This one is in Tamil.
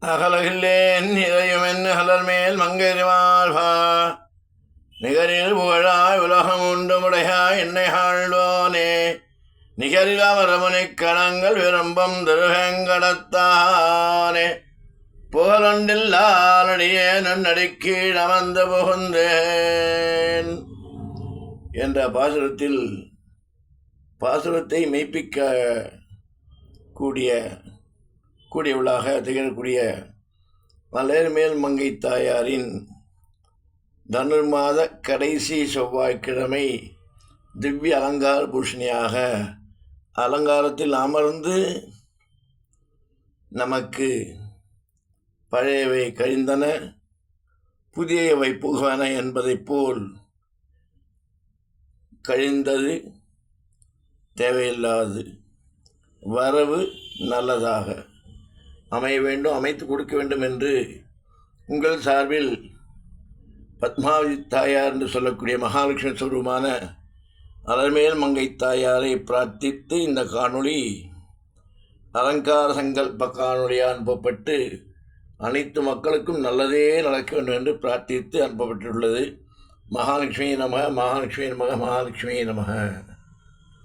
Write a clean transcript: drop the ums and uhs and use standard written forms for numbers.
அகலகில்லேன் இறையுமென் அலர்மேல் மங்கைமால்வா நிகரில் புகழாய் உலகம் உண்டு முடையாய் என்னை ஆழ்வானே நிகரில் அவரமுனைக் கணங்கள் விரும்பம் திருவேங்கடத்தானே புகழொன்றில்லாலடியே நன்னடிக்கீழ் அமர்ந்து புகுந்தேன் என்ற பாசுரத்தை மெய்ப்பிக்க கூடியவளாக திகழக்கூடிய மலர்மேல் மங்கை தாயாரின் தனுர்மாத கடைசி செவ்வாய்க்கிழமை திவ்ய அலங்கார பூஷணியாக அலங்காரத்தில் அமர்ந்து நமக்கு பழையவை கழிந்தன புதியவை புகுவன என்பதைப் போல் கழிந்தது தேவையில்லாது வரவு நல்லதாக அமைய வேண்டும், அமைத்து கொடுக்க வேண்டும் என்று உங்கள் சார்பில் பத்மாவதி தாயார் என்று சொல்லக்கூடிய மகாலட்சுமி ஸ்வரூபமான அலர்மேல் மங்கை தாயாரை பிரார்த்தித்து இந்த காணொளி அலங்கார சங்கல்ப காணொளியாக அனுப்பப்பட்டு அனைத்து மக்களுக்கும் நல்லதே நடக்க வேண்டும் என்று பிரார்த்தித்து அனுப்பப்பட்டுள்ளது. மகாலட்சுமி நமக, மகாலட்சுமி நமக, மகாலட்சுமி நமக.